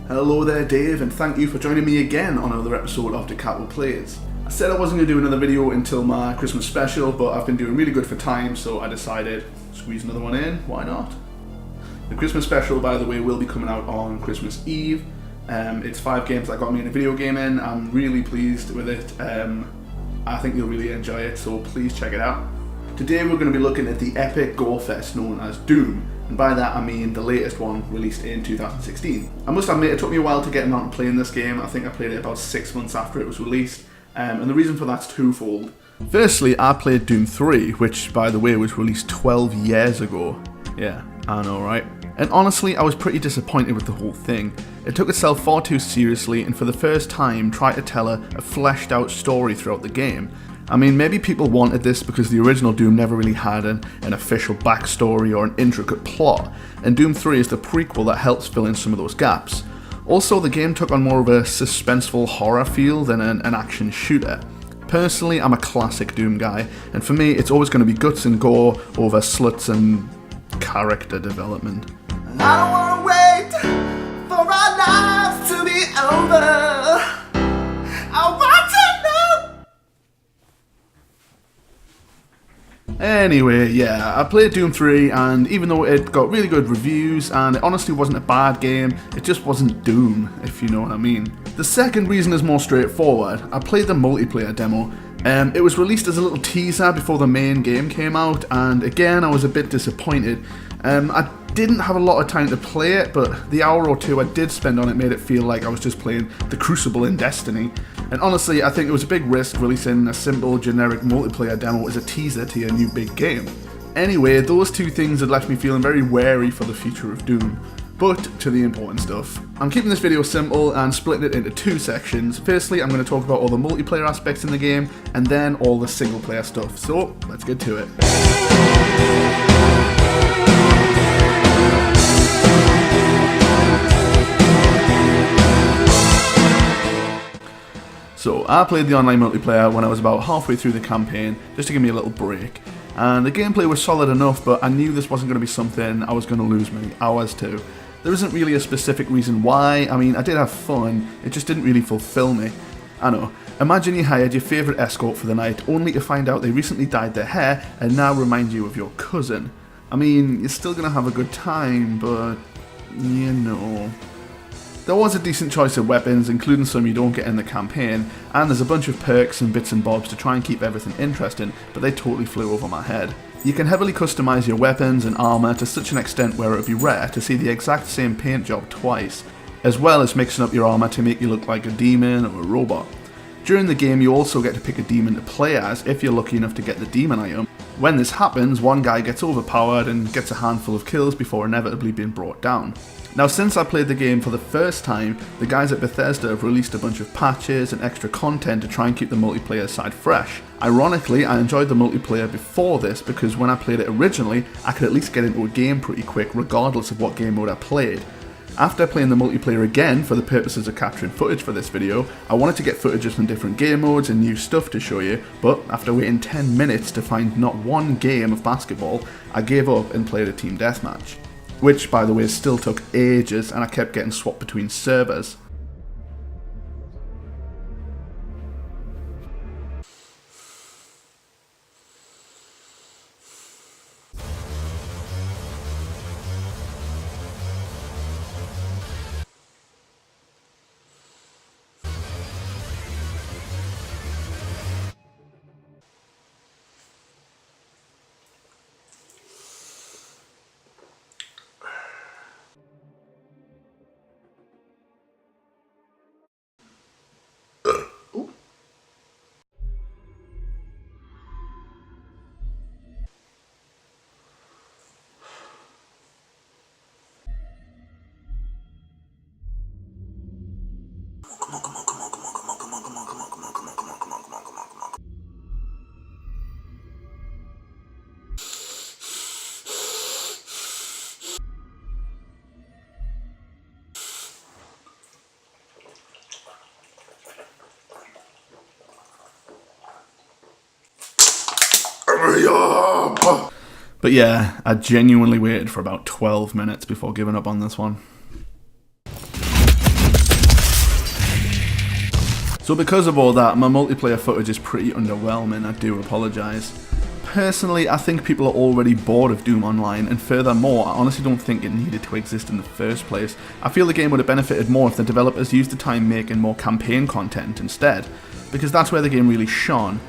Hello there, Dave, and thank you for joining me again on another episode of the Capo Plays. I said I wasn't going to do another video until my Christmas special, but I've been doing really good for time, so I decided squeeze another one in. Why not? The Christmas special, by the way, will be coming out on Christmas Eve. It's 5 games that got me into video gaming. I'm really pleased with it. I think you'll really enjoy it, so please check it out. Today we're going to be looking at the epic gore fest known as Doom, and by that I mean the latest one released in 2016. I must admit it took me a while to get around to playing this game. I think I played it about 6 months after it was released, and the reason for that's twofold. Firstly, I played Doom 3, which by the way was released 12 years ago. Yeah, I know, right? And honestly, I was pretty disappointed with the whole thing. It took itself far too seriously and for the first time tried to tell a fleshed out story throughout the game. I mean, maybe people wanted this because the original Doom never really had an official backstory or an intricate plot, and Doom 3 is the prequel that helps fill in some of those gaps. Also, the game took on more of a suspenseful horror feel than an action shooter. Personally, I'm a classic Doom guy, and for me it's always going to be guts and gore over sluts and character development. I don't wanna wait for our lives to be over. I want to know. Anyway, yeah, I played Doom 3, and even though it got really good reviews and it honestly wasn't a bad game, it just wasn't Doom, if you know what I mean. The second reason is more straightforward. I played the multiplayer demo. It was released as a little teaser before the main game came out, and again I was a bit disappointed. I didn't have a lot of time to play it, but the hour or two I did spend on it made it feel like I was just playing the Crucible in Destiny. And honestly, I think it was a big risk releasing a simple generic multiplayer demo as a teaser to your new big game. Anyway, those two things had left me feeling very wary for the future of Doom. But to the important stuff. I'm keeping this video simple and splitting it into 2 sections. Firstly, I'm going to talk about all the multiplayer aspects in the game, and then all the single player stuff. So, let's get to it. So, I played the online multiplayer when I was about halfway through the campaign, just to give me a little break. And the gameplay was solid enough, but I knew this wasn't going to be something I was going to lose many hours to. There isn't really a specific reason why. I mean, I did have fun, it just didn't really fulfill me. I know. Imagine you hired your favourite escort for the night, only to find out they recently dyed their hair and now remind you of your cousin. I mean, you're still going to have a good time, but you know. There was a decent choice of weapons, including some you don't get in the campaign, and there's a bunch of perks and bits and bobs to try and keep everything interesting, but they totally flew over my head. You can heavily customise your weapons and armour to such an extent where it would be rare to see the exact same paint job twice, as well as mixing up your armour to make you look like a demon or a robot. During the game you also get to pick a demon to play as if you're lucky enough to get the demon item. When this happens, one guy gets overpowered and gets a handful of kills before inevitably being brought down. Now, since I played the game for the first time, the guys at Bethesda have released a bunch of patches and extra content to try and keep the multiplayer side fresh. Ironically, I enjoyed the multiplayer before this because when I played it originally, I could at least get into a game pretty quick regardless of what game mode I played. After playing the multiplayer again for the purposes of capturing footage for this video, I wanted to get footage from different game modes and new stuff to show you, but after waiting 10 minutes to find not one game of basketball, I gave up and played a team deathmatch. Which, by the way, still took ages and I kept getting swapped between servers. But yeah, I genuinely waited for about 12 minutes before giving up on this one. So because of all that, my multiplayer footage is pretty underwhelming, I do apologise. Personally, I think people are already bored of Doom Online, and furthermore, I honestly don't think it needed to exist in the first place. I feel the game would have benefited more if the developers used the time making more campaign content instead, because that's where the game really shone.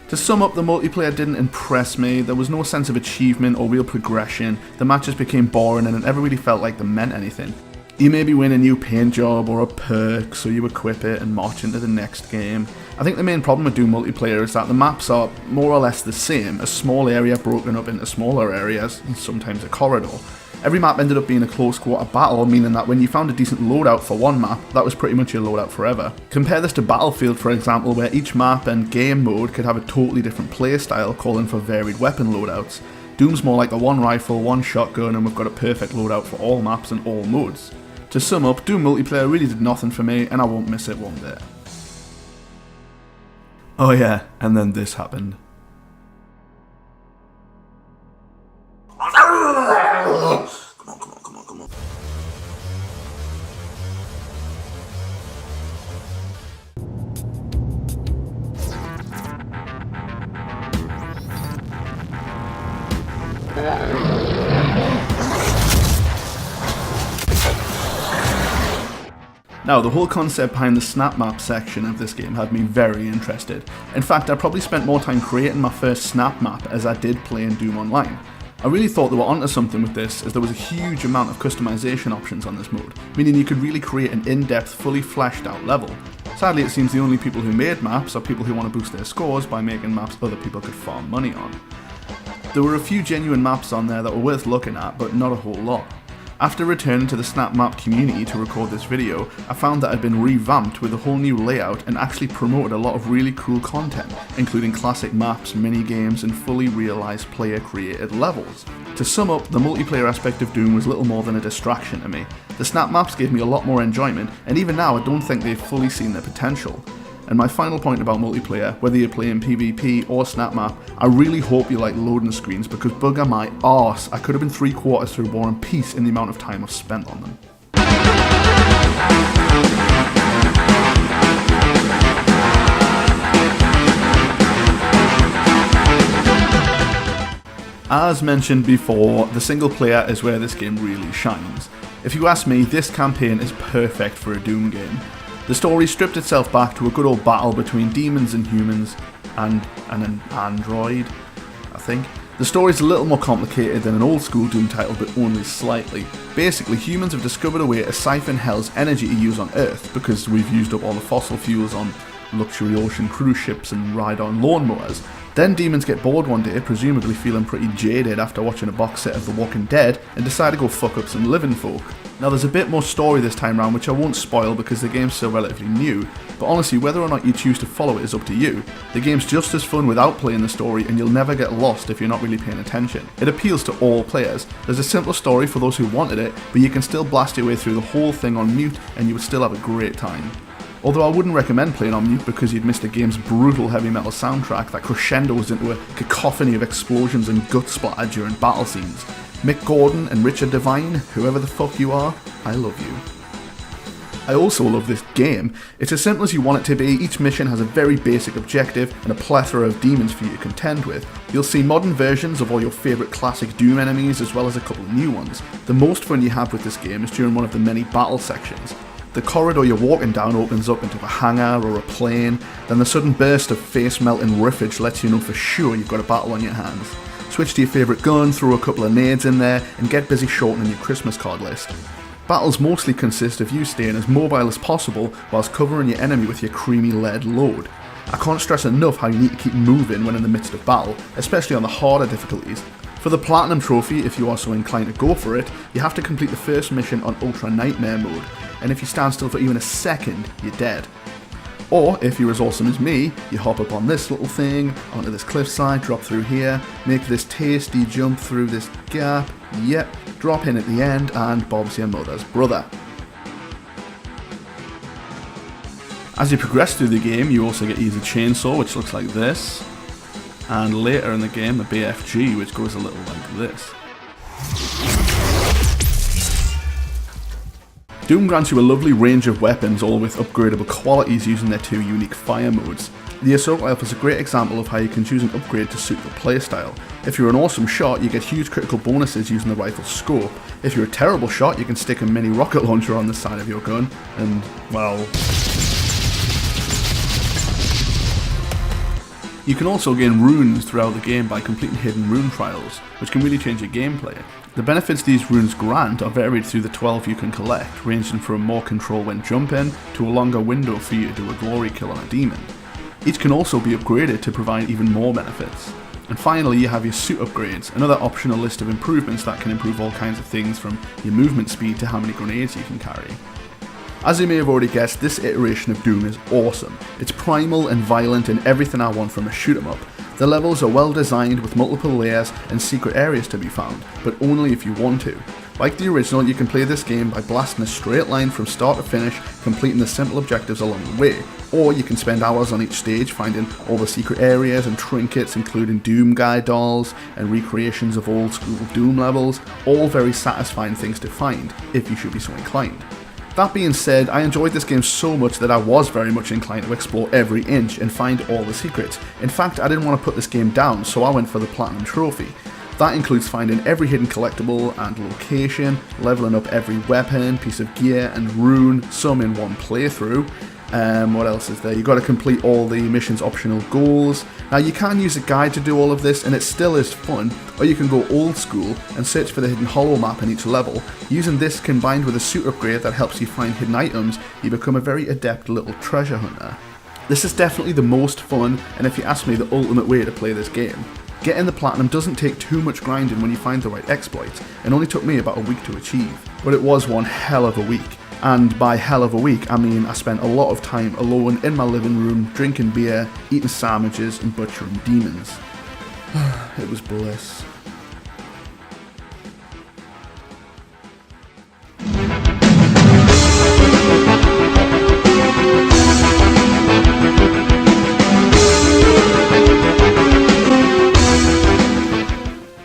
To sum up, the multiplayer didn't impress me, there was no sense of achievement or real progression, the matches became boring and it never really felt like they meant anything. You maybe win a new paint job or a perk, so you equip it and march into the next game. I think the main problem with Doom multiplayer is that the maps are more or less the same, a small area broken up into smaller areas, and sometimes a corridor. Every map ended up being a close quarter battle, meaning that when you found a decent loadout for one map, that was pretty much your loadout forever. Compare this to Battlefield, for example, where each map and game mode could have a totally different playstyle, calling for varied weapon loadouts. Doom's more like a one rifle, one shotgun, and we've got a perfect loadout for all maps and all modes. To sum up, Doom multiplayer really did nothing for me, and I won't miss it one bit. Oh yeah, and then this happened. Come on. Now, the whole concept behind the snap map section of this game had me very interested. In fact, I probably spent more time creating my first snap map as I did playing Doom Online. I really thought they were onto something with this, as there was a huge amount of customization options on this mode, meaning you could really create an in-depth, fully fleshed out level. Sadly, it seems the only people who made maps are people who want to boost their scores by making maps other people could farm money on. There were a few genuine maps on there that were worth looking at, but not a whole lot. After returning to the Snap Map community to record this video, I found that it had been revamped with a whole new layout and actually promoted a lot of really cool content, including classic maps, mini-games, and fully realised player-created levels. To sum up, the multiplayer aspect of Doom was little more than a distraction to me. The Snap Maps gave me a lot more enjoyment, and even now I don't think they've fully seen their potential. And my final point about multiplayer, whether you're playing PvP or Snap Map, I really hope you like loading screens, because bugger my arse, I could have been 3/4 through War and Peace in the amount of time I've spent on them. As mentioned before, the single player is where this game really shines. If you ask me, this campaign is perfect for a Doom game. The story stripped itself back to a good old battle between demons and humans, and an android, I think. The story's a little more complicated than an old school Doom title, but only slightly. Basically, humans have discovered a way to siphon Hell's energy to use on Earth, because we've used up all the fossil fuels on luxury ocean cruise ships and ride-on lawnmowers. Then demons get bored one day, presumably feeling pretty jaded after watching a box set of The Walking Dead, and decide to go fuck up some living folk. Now there's a bit more story this time round, which I won't spoil because the game's still relatively new, but honestly, whether or not you choose to follow it is up to you. The game's just as fun without playing the story, and you'll never get lost if you're not really paying attention. It appeals to all players. There's a simpler story for those who wanted it, but you can still blast your way through the whole thing on mute, and you would still have a great time. Although I wouldn't recommend playing on mute because you'd miss the game's brutal heavy metal soundtrack that crescendos into a cacophony of explosions and gut splatter during battle scenes. Mick Gordon and Richard Devine, whoever the fuck you are, I love you. I also love this game. It's as simple as you want it to be. Each mission has a very basic objective and a plethora of demons for you to contend with. You'll see modern versions of all your favourite classic Doom enemies as well as a couple of new ones. The most fun you have with this game is during one of the many battle sections. The corridor you're walking down opens up into a hangar or a plane, then the sudden burst of face-melting riffage lets you know for sure you've got a battle on your hands. Switch to your favourite gun, throw a couple of nades in there, and get busy shortening your Christmas card list. Battles mostly consist of you staying as mobile as possible whilst covering your enemy with your creamy lead load. I can't stress enough how you need to keep moving when in the midst of battle, especially on the harder difficulties. For the Platinum Trophy, if you are so inclined to go for it, you have to complete the first mission on Ultra Nightmare mode, and if you stand still for even a second, you're dead. Or, if you're as awesome as me, you hop up on this little thing, onto this cliffside, drop through here, make this tasty jump through this gap, yep, drop in at the end, and Bob's your mother's brother. As you progress through the game, you also get to use a chainsaw, which looks like this, and later in the game, a BFG, which goes a little like this. Doom grants you a lovely range of weapons, all with upgradable qualities using their two unique fire modes. The Assault Rifle is a great example of how you can choose an upgrade to suit your playstyle. If you're an awesome shot, you get huge critical bonuses using the rifle's scope. If you're a terrible shot, you can stick a mini rocket launcher on the side of your gun, and, well... You can also gain runes throughout the game by completing hidden rune trials, which can really change your gameplay. The benefits these runes grant are varied through the 12 you can collect, ranging from more control when jumping, to a longer window for you to do a glory kill on a demon. Each can also be upgraded to provide even more benefits. And finally, you have your suit upgrades, another optional list of improvements that can improve all kinds of things from your movement speed to how many grenades you can carry. As you may have already guessed, this iteration of Doom is awesome. It's primal and violent and everything I want from a shoot 'em up. The levels are well designed with multiple layers and secret areas to be found, but only if you want to. Like the original, you can play this game by blasting a straight line from start to finish, completing the simple objectives along the way, or you can spend hours on each stage finding all the secret areas and trinkets, including Doom Guy dolls and recreations of old school Doom levels, all very satisfying things to find, if you should be so inclined. That being said, I enjoyed this game so much that I was very much inclined to explore every inch and find all the secrets. In fact, I didn't want to put this game down, so I went for the Platinum Trophy. That includes finding every hidden collectible and location, leveling up every weapon, piece of gear and rune, some in one playthrough. What else is there? You've got to complete all the mission's optional goals. Now you can use a guide to do all of this and it still is fun, or you can go old school and search for the hidden hollow map in each level. Using this combined with a suit upgrade that helps you find hidden items, you become a very adept little treasure hunter. This is definitely the most fun, and if you ask me, the ultimate way to play this game. Getting the platinum doesn't take too much grinding when you find the right exploits, and only took me about a week to achieve. But it was one hell of a week. And by hell of a week, I mean I spent a lot of time alone in my living room, drinking beer, eating sandwiches, and butchering demons. It was bliss.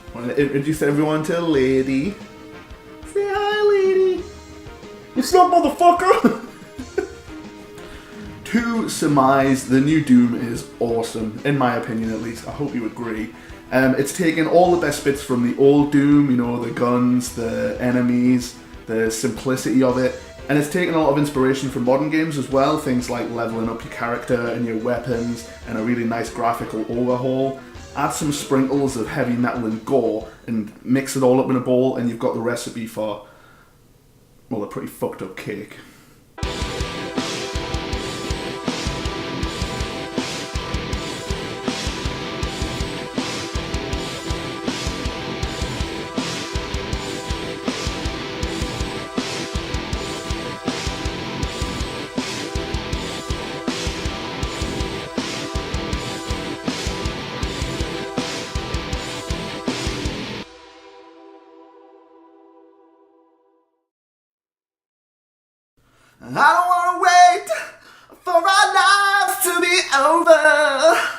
I want to introduce everyone to Lady. Say hi, Lady. What's up, motherfucker? To surmise, the new Doom is awesome, in my opinion at least. I hope you agree. It's taken all the best bits from the old Doom, you know, the guns, the enemies, the simplicity of it, and it's taken a lot of inspiration from modern games as well, things like leveling up your character and your weapons, and a really nice graphical overhaul. Add some sprinkles of heavy metal and gore, and mix it all up in a bowl, and you've got the recipe for, well, a pretty fucked up cake. I don't wanna wait for our lives to be over.